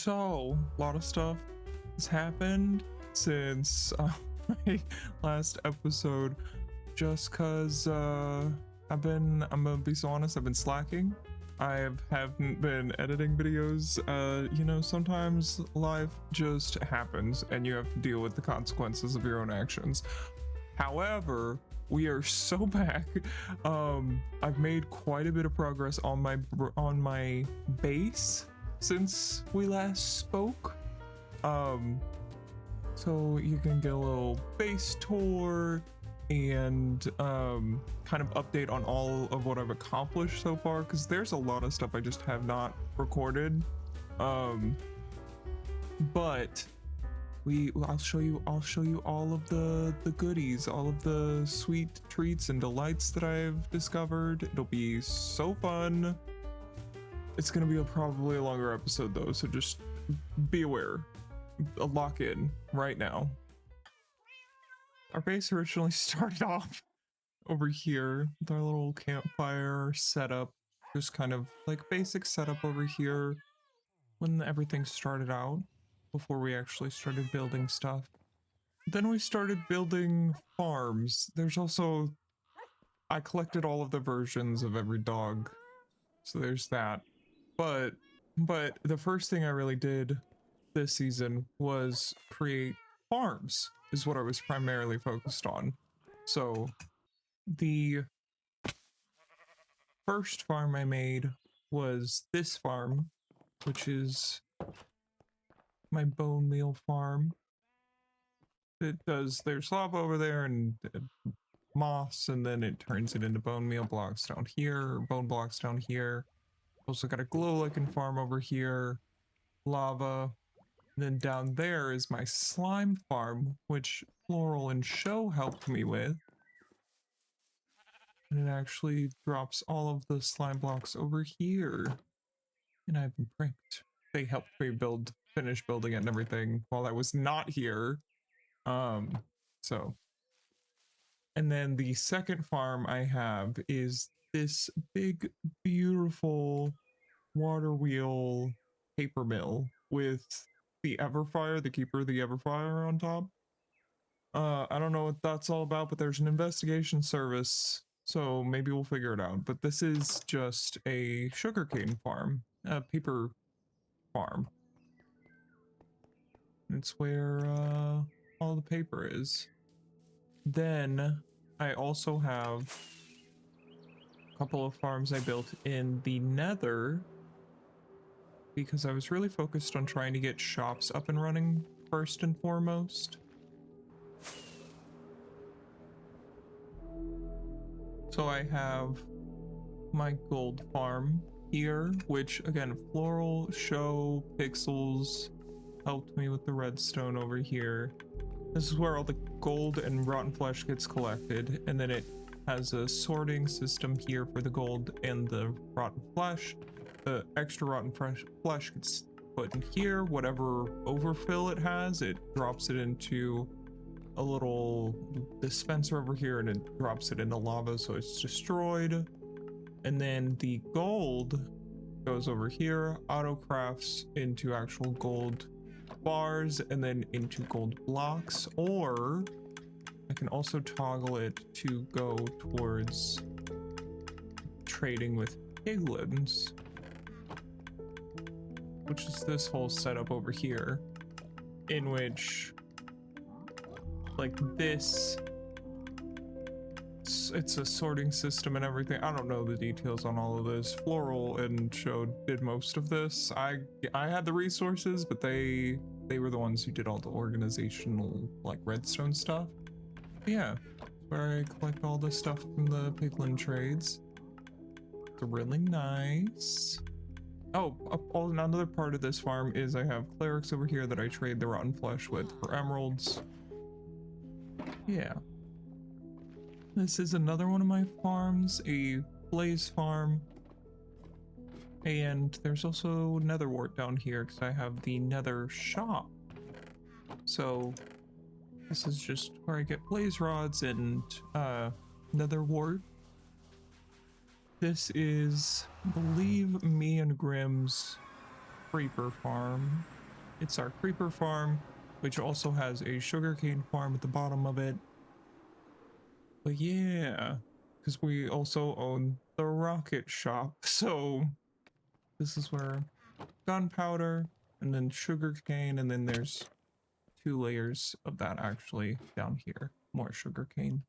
So, a lot of stuff has happened since my last episode. Just cause I'm gonna be so honest, I've been slacking. Haven't been editing videos. Sometimes life just happens and you have to deal with the consequences of your own actions. However, we are so back. I've made quite a bit of progress on my base since we last spoke. So you can get a little base tour and kind of update on all of what I've accomplished so far, because there's a lot of stuff I just have not recorded. But I'll show you all of the goodies, all of the sweet treats and delights that I've discovered. It'll be so fun. It's gonna be probably a longer episode though, so just be aware. Lock in right now. Our base originally started off over here with our little campfire setup, just kind of like basic setup over here when everything started out, before we actually started building stuff. Then we started building farms. I collected all of the versions of every dog, so there's that. But the first thing I really did this season was create farms, is what I was primarily focused on. So the first farm I made was this farm, which is my bone meal farm. There's lava over there and moss, and then it turns it into bone meal blocks down here, or bone blocks down here. Also got a glow-licking farm over here, lava. And then down there is my slime farm, which Floral and Show helped me with. And it actually drops all of the slime blocks over here. And I've been pranked. They helped me finish building it and everything while I was not here. And then the second farm I have is this big, beautiful water wheel paper mill with the Everfire, the Keeper of the Everfire on top. I don't know what that's all about, but there's an investigation service, so maybe we'll figure it out. But this is just a sugarcane farm, a paper farm. It's where all the paper is. Then I also have a couple of farms I built in the Nether, because I was really focused on trying to get shops up and running first and foremost. So I have my gold farm here, which again, Floral, Show, Pixels helped me with the redstone over here. This is where all the gold and rotten flesh gets collected, and then it has a sorting system here for the gold and the rotten flesh. The extra rotten flesh gets put in here. Whatever overfill it has, it drops it into a little dispenser over here, and it drops it into lava, so it's destroyed. And then the gold goes over here, auto crafts into actual gold bars, and then into gold blocks, or I can also toggle it to go towards trading with piglins, which is this whole setup over here, in which, like this, it's a sorting system and everything. I don't know the details on all of this. Floral and Show did most of this. I had the resources, but they were the ones who did all the organizational, like, redstone stuff. But yeah, where I collect all the stuff from the piglin trades. It's really nice. Oh, another part of this farm is I have clerics over here that I trade the rotten flesh with for emeralds. Yeah. This is another one of my farms, a blaze farm. And there's also nether wart down here because I have the nether shop. So this is just where I get blaze rods and nether wart. This is, I believe, me and Grimm's creeper farm. It's our creeper farm, which also has a sugarcane farm at the bottom of it. But yeah, because we also own the rocket shop. So this is where gunpowder and then sugarcane, and then there's 2 layers of that actually down here. More sugarcane.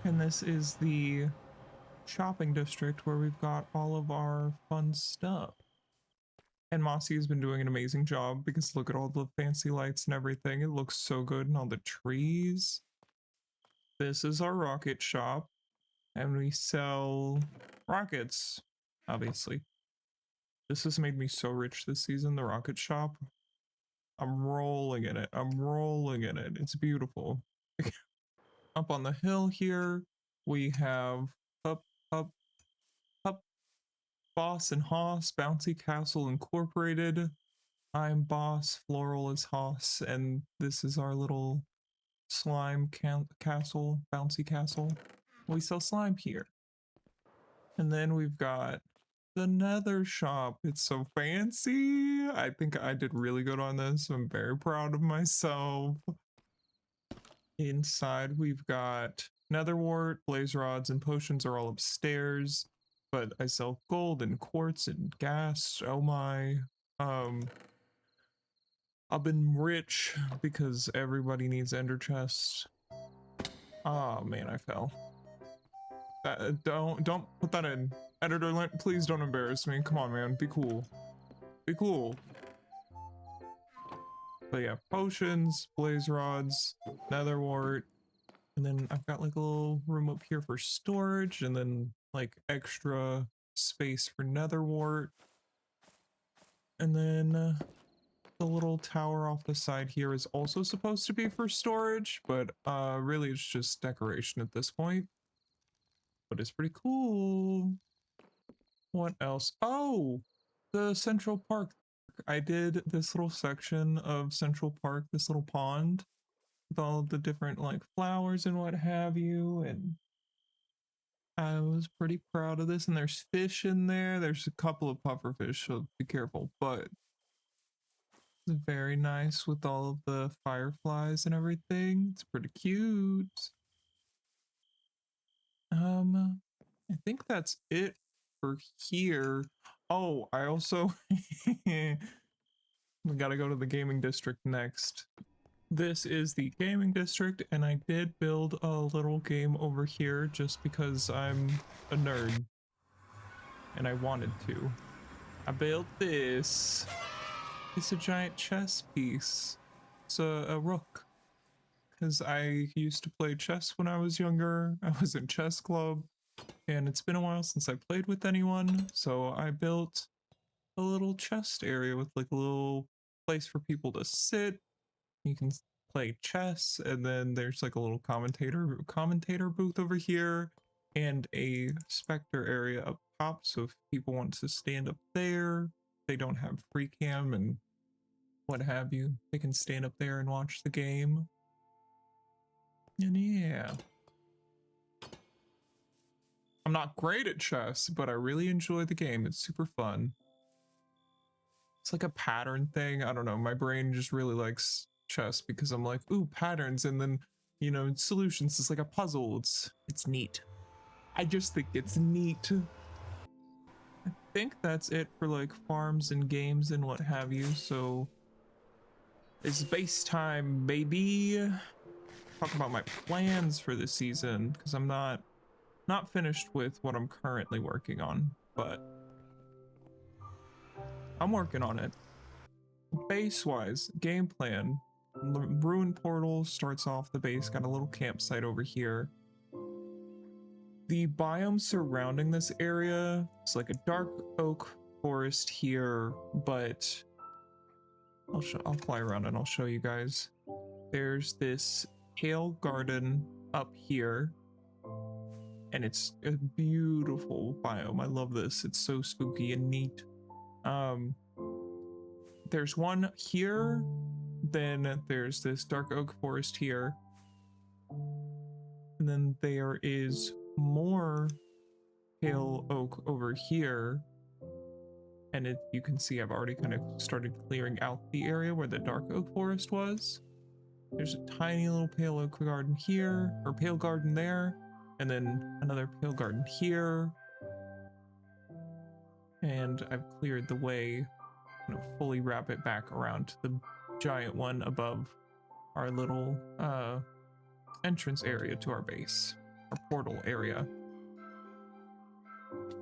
And this is the shopping district where we've got all of our fun stuff. And Mossy has been doing an amazing job because look at all the fancy lights and everything. It looks so good, and all the trees. This is our rocket shop, and we sell rockets, obviously. This has made me so rich this season, the rocket shop. I'm rolling in it. I'm rolling in it. It's beautiful. Up on the hill here, we have up, up, up, Boss and Hoss, Bouncy Castle Incorporated. I'm Boss, Floral is Hoss, and this is our little slime castle, bouncy castle. We sell slime here. And then we've got the nether shop. It's so fancy. I think I did really good on this. I'm very proud of myself. Inside we've got netherwort, blaze rods, and potions are all upstairs. But I sell gold and quartz and gas. Oh my. I've been rich because everybody needs ender chests. Oh man, I fell. Don't put that in. Editor, please don't embarrass me. Come on, man. Be cool. Be cool. But yeah, potions, blaze rods, netherwort, and then I've got like a little room up here for storage, and then like extra space for netherwort. And then the little tower off the side here is also supposed to be for storage, but really it's just decoration at this point. But it's pretty cool. What else? Oh, the Central Park. I did this little section of Central Park, this little pond with all of the different like flowers and what have you, and I was pretty proud of this. And there's fish in there. There's a couple of pufferfish, so be careful, but it's very nice with all of the fireflies and everything. It's pretty cute. I think that's it for here. Oh, I also we gotta go to the gaming district next. This is the gaming district, and I did build a little game over here just because I'm a nerd and I wanted to. I built this. It's a giant chess piece. It's a rook. Because I used to play chess when I was younger. I was in chess club, and it's been a while since I played with anyone, so I built a little chest area with like a little place for people to sit. You can play chess, and then there's like a little commentator booth over here, and a specter area up top. So if people want to stand up there, they don't have free cam and what have you, they can stand up there and watch the game. And yeah. I'm not great at chess, but I really enjoy the game. It's super fun. It's like a pattern thing. I don't know. My brain just really likes chess because I'm like, ooh, patterns, and then, you know, solutions. It's like a puzzle. It's neat. I just think it's neat. I think that's it for like farms and games and what have you. So it's base time, baby. Talk about my plans for this season because I'm not finished with what I'm currently working on, but I'm working on it. Base-wise, game plan. Ruin Portal starts off the base, got a little campsite over here. The biome surrounding this area is like a dark oak forest here, but I'll fly around and I'll show you guys. There's this pale garden up here, and it's a beautiful biome. I love this. It's so spooky and neat. There's one here, then there's this dark oak forest here, and then there is more pale oak over here, And you can see I've already kind of started clearing out the area where the dark oak forest was. There's a tiny little pale oak garden here, or pale garden there, and then another pale garden here. And I've cleared the way, fully wrap it back around to the giant one above our little entrance area to our base, our portal area.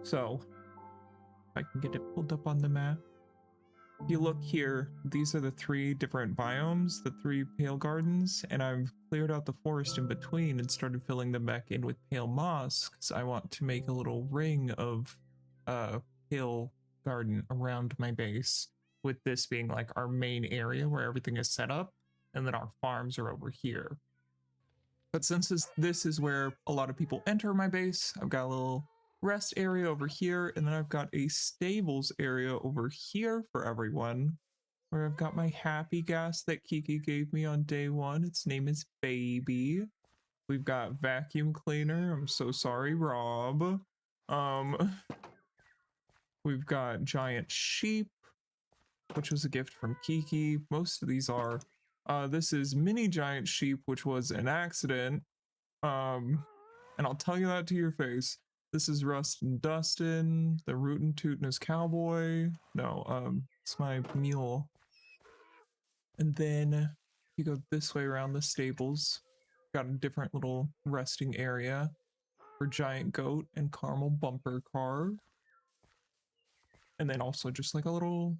So, if I can get it pulled up on the map. If you look here, these are the 3 different biomes, the 3 pale gardens, and I've cleared out the forest in between and started filling them back in with pale moss because I want to make a little ring of pale garden around my base, with this being like our main area where everything is set up, and then our farms are over here. But since this is where a lot of people enter my base, I've got a little rest area over here, and then I've got a stables area over here for everyone, where I've got my happy gas that Kiki gave me on day 1. Its name is Baby. We've got vacuum cleaner. I'm so sorry, Rob. We've got giant sheep, which was a gift from Kiki. Most of these are. This is mini giant sheep, which was an accident. And I'll tell you that to your face. This is Rust and Dustin, the Rootin' Tootin' cowboy. No, it's my mule. And then you go this way around the stables. Got a different little resting area for Giant Goat and Caramel Bumper Car. And then also just like a little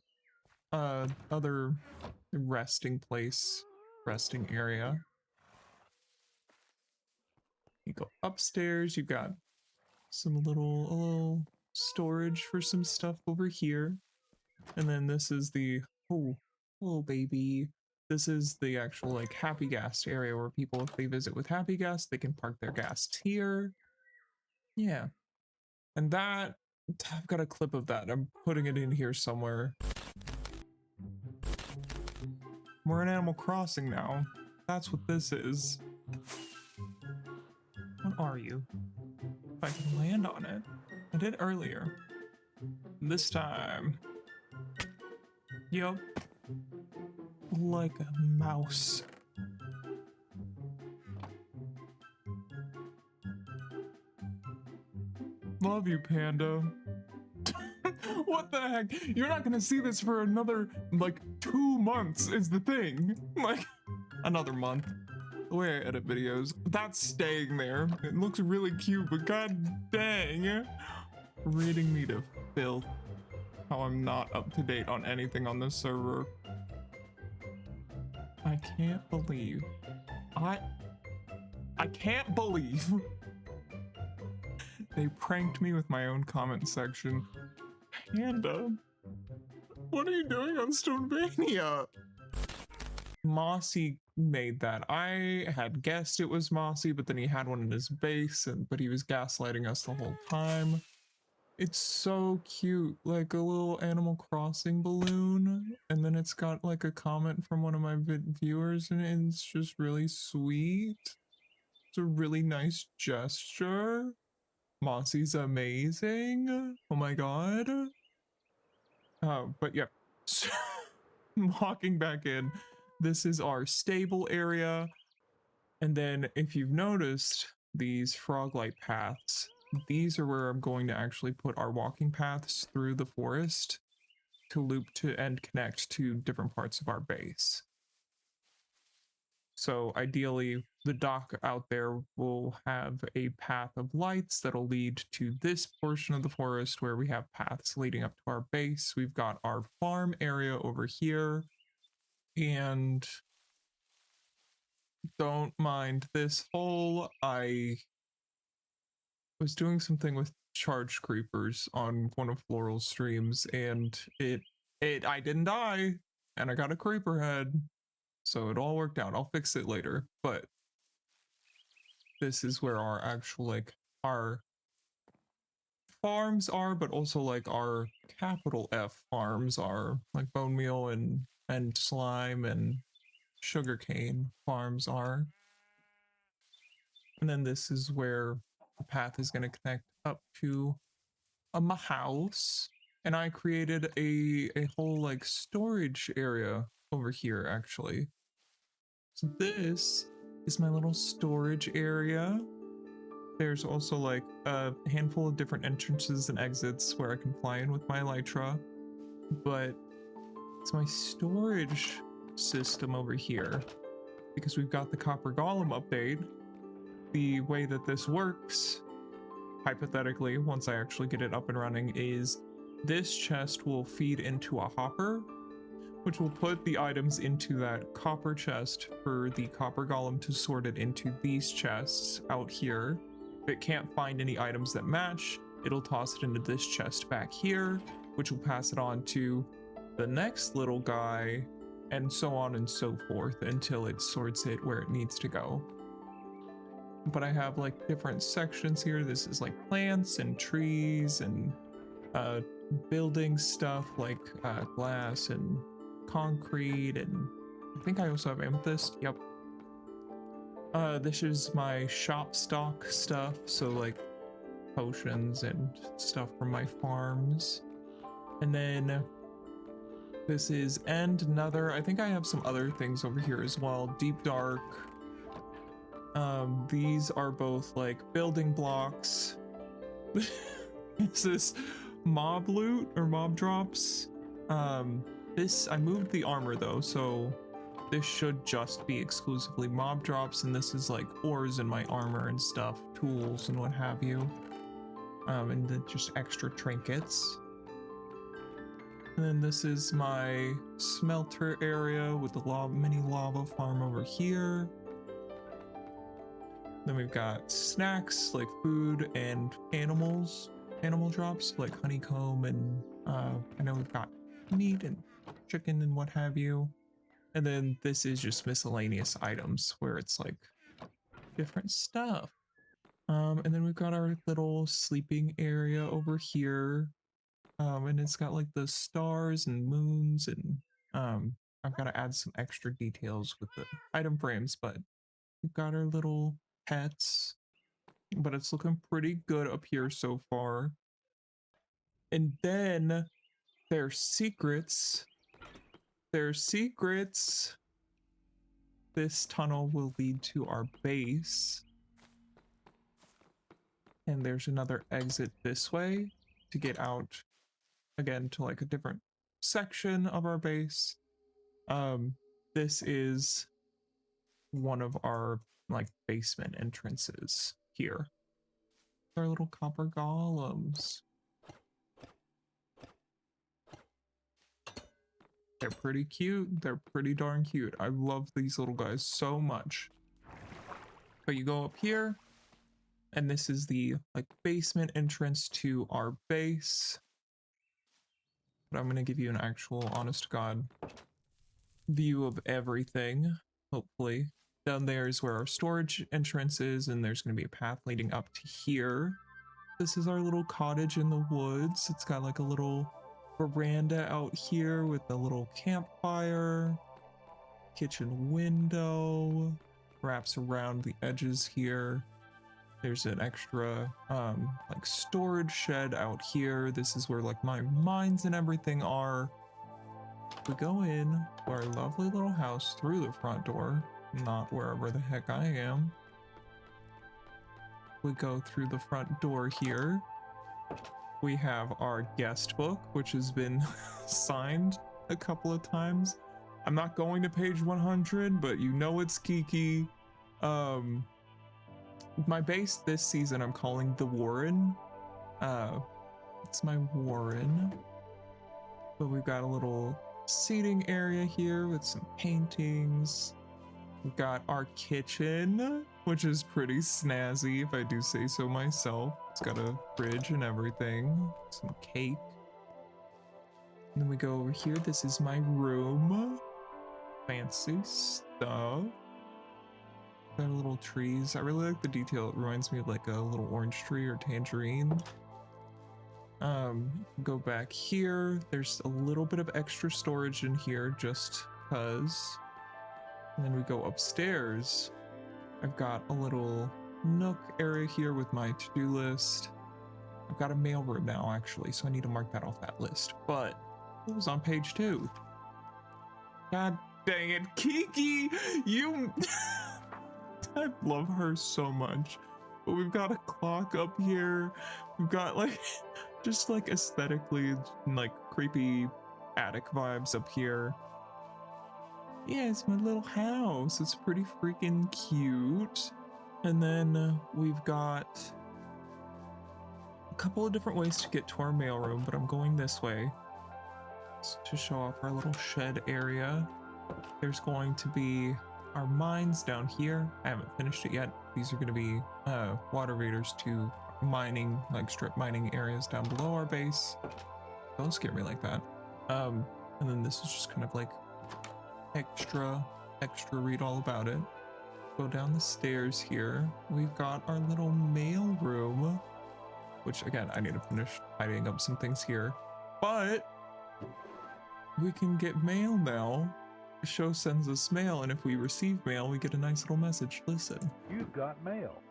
other resting place, resting area. You go upstairs, you've got some little storage for some stuff over here. And then this is the oh baby. This is the actual like happy gas area where people, if they visit with happy gas, they can park their gas here. Yeah. And that, I've got a clip of that. I'm putting it in here somewhere. We're in Animal Crossing now. That's what this is. What are you? If I can land on it. I did earlier. This time. Yup. Like a mouse. Love you, Panda. What the heck? You're not gonna see this for another, like, 2 months is the thing. Like, another month. The way I edit videos. That's staying there. It looks really cute, but god dang. Reading me to filth. How I'm not up to date on anything on this server. I can't believe. I can't believe. They pranked me with my own comment section. Panda, what are you doing on StoneVania? Mossy made that. I had guessed it was Mossy, but then he had one in his base, but he was gaslighting us the whole time. It's so cute, like a little Animal Crossing balloon, and then it's got like a comment from one of my viewers, and it's just really sweet. It's a really nice gesture. Mossy's amazing. Oh my god. But yeah, so, walking back in, this is our stable area. And then if you've noticed these frog-light paths, these are where I'm going to actually put our walking paths through the forest to loop to and connect to different parts of our base. So ideally, the dock out there will have a path of lights that'll lead to this portion of the forest where we have paths leading up to our base. We've got our farm area over here, and don't mind this hole. I was doing something with charge creepers on one of Floral's streams, and I didn't die, and I got a creeper head. So it all worked out. I'll fix it later, but this is where our actual, like, our farms are, but also like our capital F farms are, like bone meal and slime and sugarcane farms are. And then this is where the path is going to connect up to my house. And I created a whole like storage area over here actually. So this is my little storage area. There's also like a handful of different entrances and exits where I can fly in with my elytra, but it's my storage system over here because we've got the copper golem update. The way that this works, hypothetically, once I actually get it up and running, is this chest will feed into a hopper, which will put the items into that copper chest for the copper golem to sort it into these chests out here. If it can't find any items that match, it'll toss it into this chest back here, which will pass it on to the next little guy, and so on and so forth until it sorts it where it needs to go. But I have like different sections here. This is like plants and trees and building stuff like glass and concrete, and I think I also have amethyst. Yep. This is my shop stock stuff, so like potions and stuff from my farms. And then this is another, I think I have some other things over here as well. Deep dark. These are both like building blocks. Is this mob loot or mob drops? This, I moved the armor though, so this should just be exclusively mob drops, and this is like ores in my armor and stuff, tools and what have you. And then just extra trinkets. And then this is my smelter area with the mini lava farm over here. Then we've got snacks like food and animal drops like honeycomb, and I know we've got meat and chicken and what have you. And then this is just miscellaneous items where it's like different stuff. And then we've got our little sleeping area over here. And it's got like the stars and moons, and I've got to add some extra details with the item frames, but we've got our little pets, but it's looking pretty good up here so far. And then there's secrets. There's secrets. This tunnel will lead to our base. And there's another exit this way to get out again to like a different section of our base. This is one of our like basement entrances here. Our little copper golems. They're pretty cute. They're pretty darn cute. I love these little guys so much. But you go up here, and this is the like basement entrance to our base. But I'm gonna give you an actual honest to God view of everything, hopefully. Down there is where our storage entrance is, and there's gonna be a path leading up to here. This is our little cottage in the woods. It's got like a little veranda out here with a little campfire, kitchen window, wraps around the edges here. There's an extra like storage shed out here. This is where like my mines and everything are. We go in to our lovely little house through the front door, not wherever the heck I am. We go through the front door here. We have our guest book, which has been signed a couple of times. I'm not going to page 100, but you know it's Kiki. My base this season I'm calling the Warren. It's my Warren. But we've got a little seating area here with some paintings. We've got our kitchen, which is pretty snazzy if I do say so myself. It's got a fridge and everything, some cake. And then we go over here. This is my room. Fancy stuff. Got little trees. I really like the detail. It reminds me of like a little orange tree or tangerine. Go back here. There's a little bit of extra storage in here just cause. And then we go upstairs. I've got a little nook area here with my to-do list. I've got a mailroom now, actually, so I need to mark that off that list. But it was on page 2. God dang it, Kiki! You... I love her so much. But we've got a clock up here. We've got like, just like aesthetically, like creepy attic vibes up here. Yeah, it's my little house. It's pretty freaking cute. And then we've got a couple of different ways to get to our mailroom, but I'm going this way to show off our little shed area. There's going to be our mines down here. I haven't finished it yet. These are going to be water readers to mining, like strip mining areas down below our base. Don't scare me like that. And then this is just kind of like extra read all about it. Go down the stairs here. We've got our little mail room, which again, I need to finish tidying up some things here, but we can get mail now. The show sends us mail, and if we receive mail, we get a nice little message. Listen. You've got mail.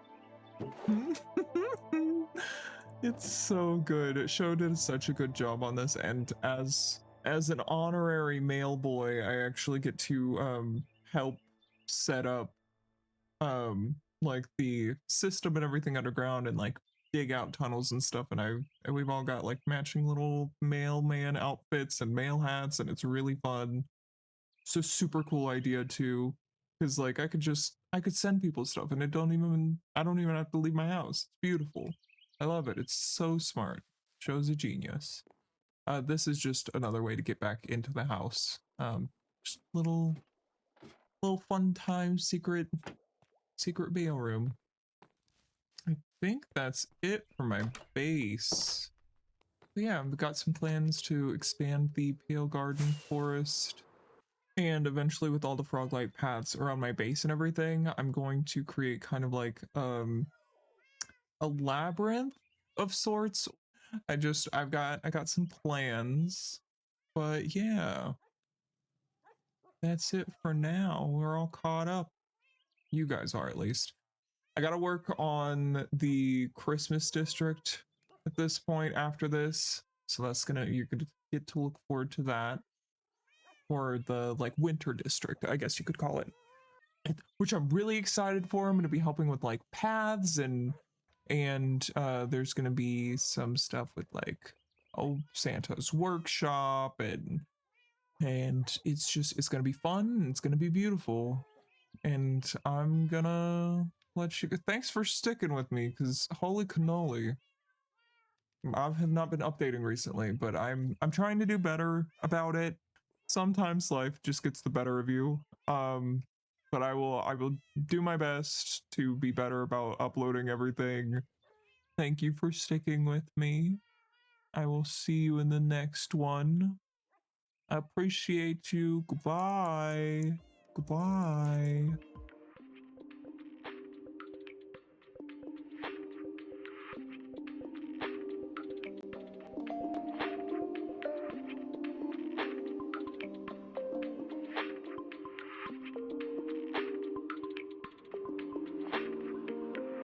It's so good. Show did such a good job on this, and as an honorary mail boy, I actually get to help set up like the system and everything underground, and like dig out tunnels and stuff, and we've all got like matching little mailman outfits and mail hats, and it's really fun. It's a super cool idea too, because like I could send people stuff and I don't even have to leave my house. It's beautiful. I love it. It's so smart. Show's a genius. This is just another way to get back into the house. Just little fun time secret mail room. I think that's it for my base. But yeah, I've got some plans to expand the Pale Garden Forest. And eventually, with all the froglight paths around my base and everything, I'm going to create kind of like a labyrinth of sorts. I got some plans, but yeah, that's it for now. We're all caught up. You guys are, at least. I gotta work on the Christmas district at this point after this, so you're gonna get to look forward to that. Or the like winter district, I guess you could call it, which I'm really excited for. I'm going to be helping with like paths and there's going to be some stuff with like Santa's workshop, and it's going to be fun, and it's going to be beautiful, and I'm gonna let you go. Thanks for sticking with me, because holy cannoli, I have not been updating recently, but I'm trying to do better about it. Sometimes life just gets the better of you. But I will do my best to be better about uploading everything. Thank you for sticking with me. I will see you in the next one. I appreciate you. Goodbye. Goodbye.